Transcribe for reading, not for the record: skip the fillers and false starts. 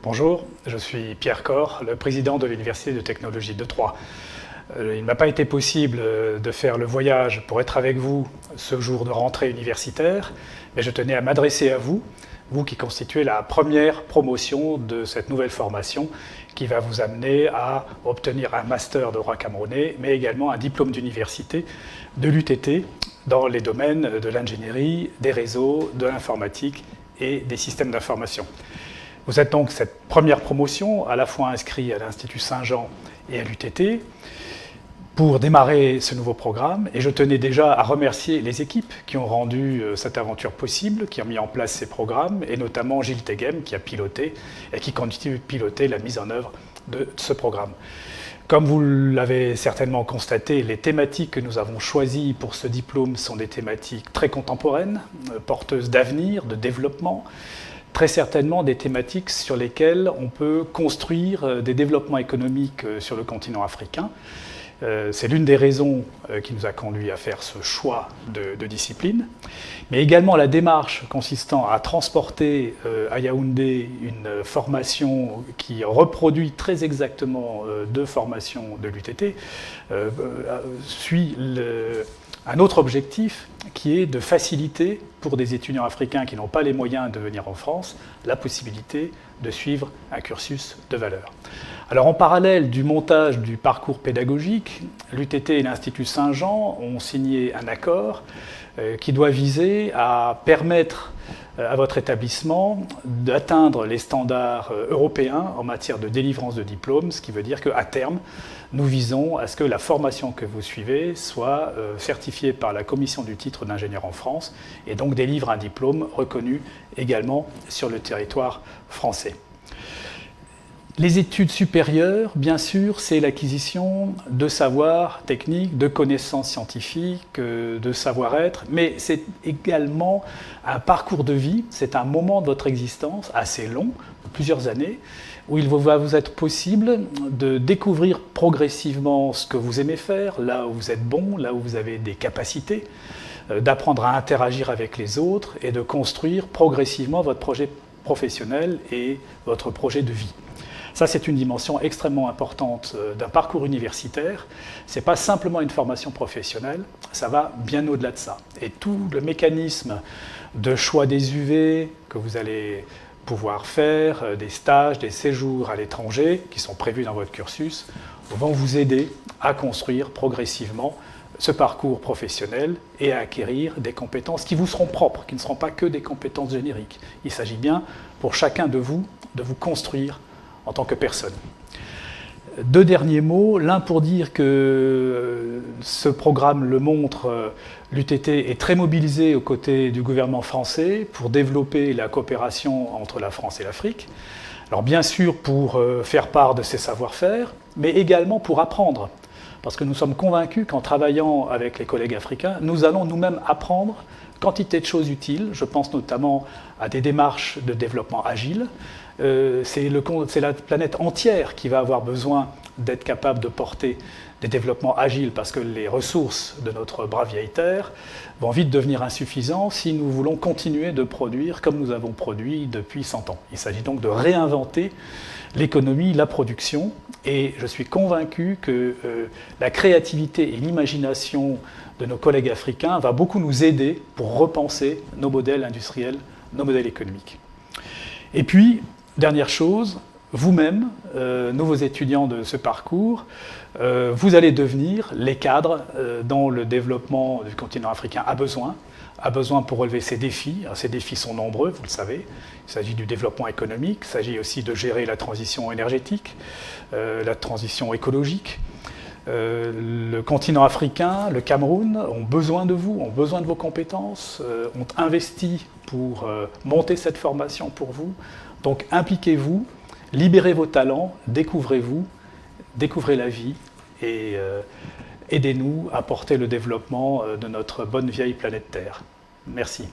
Bonjour, je suis Pierre Corr, le président de l'Université de technologie de Troyes. Il ne m'a pas été possible de faire le voyage pour être avec vous ce jour de rentrée universitaire, mais je tenais à m'adresser à vous, vous qui constituez la première promotion de cette nouvelle formation qui va vous amener à obtenir un master de droit camerounais, mais également un diplôme d'université de l'UTT dans les domaines de l'ingénierie, des réseaux, de l'informatique et des systèmes d'information. Vous êtes donc cette première promotion, à la fois inscrit à l'Institut Saint-Jean et à l'UTT, pour démarrer ce nouveau programme. Et je tenais déjà à remercier les équipes qui ont rendu cette aventure possible, qui ont mis en place ces programmes, et notamment Gilles Teghem, qui a piloté et qui continue de piloter la mise en œuvre de ce programme. Comme vous l'avez certainement constaté, les thématiques que nous avons choisies pour ce diplôme sont des thématiques très contemporaines, porteuses d'avenir, de développement, très certainement des thématiques sur lesquelles on peut construire des développements économiques sur le continent africain. C'est l'une des raisons qui nous a conduit à faire ce choix de discipline, mais également la démarche consistant à transporter à Yaoundé une formation qui reproduit très exactement deux formations de l'UTT, suit un autre objectif qui est de faciliter pour des étudiants africains qui n'ont pas les moyens de venir en France la possibilité de suivre un cursus de valeur. Alors en parallèle du montage du parcours pédagogique, l'UTT et l'Institut Saint-Jean ont signé un accord qui doit viser à permettre à votre établissement d'atteindre les standards européens en matière de délivrance de diplômes, ce qui veut dire qu'à terme, nous visons à ce que la formation que vous suivez soit certifiée par la Commission du titre d'ingénieur en France et donc délivre un diplôme reconnu également sur le territoire français. Les études supérieures, bien sûr, c'est l'acquisition de savoirs techniques, de connaissances scientifiques, de savoir-être, mais c'est également un parcours de vie, c'est un moment de votre existence assez long, plusieurs années, où il va vous être possible de découvrir progressivement ce que vous aimez faire, là où vous êtes bon, là où vous avez des capacités, d'apprendre à interagir avec les autres et de construire progressivement votre projet professionnel et votre projet de vie. Ça, c'est une dimension extrêmement importante d'un parcours universitaire. Ce n'est pas simplement une formation professionnelle, ça va bien au-delà de ça. Et tout le mécanisme de choix des UV que vous allez pouvoir faire, des stages, des séjours à l'étranger qui sont prévus dans votre cursus, vont vous aider à construire progressivement ce parcours professionnel et à acquérir des compétences qui vous seront propres, qui ne seront pas que des compétences génériques. Il s'agit bien pour chacun de vous construire en tant que personne. Deux derniers mots, l'un pour dire que ce programme le montre, l'UTT est très mobilisé aux côtés du gouvernement français pour développer la coopération entre la France et l'Afrique. Alors bien sûr pour faire part de ses savoir-faire, mais également pour apprendre. Parce que nous sommes convaincus qu'en travaillant avec les collègues africains, nous allons nous-mêmes apprendre quantité de choses utiles. Je pense notamment à des démarches de développement agile. C'est la planète entière qui va avoir besoin d'être capable de porter des développements agiles parce que les ressources de notre brave vieille terre vont vite devenir insuffisantes si nous voulons continuer de produire comme nous avons produit depuis 100 ans. Il s'agit donc de réinventer l'économie, la production, et je suis convaincu que la créativité et l'imagination de nos collègues africains va beaucoup nous aider pour repenser nos modèles industriels, nos modèles économiques. Et puis, dernière chose, vous-même, nouveaux étudiants de ce parcours, vous allez devenir les cadres dont le développement du continent africain a besoin pour relever ces défis. Alors, ces défis sont nombreux, vous le savez. Il s'agit du développement économique, il s'agit aussi de gérer la transition énergétique, la transition écologique. Le continent africain, le Cameroun ont besoin de vous, ont besoin de vos compétences, ont investi pour monter cette formation pour vous. Donc impliquez-vous, libérez vos talents, découvrez-vous, découvrez la vie et aidez-nous à porter le développement de notre bonne vieille planète Terre. Merci.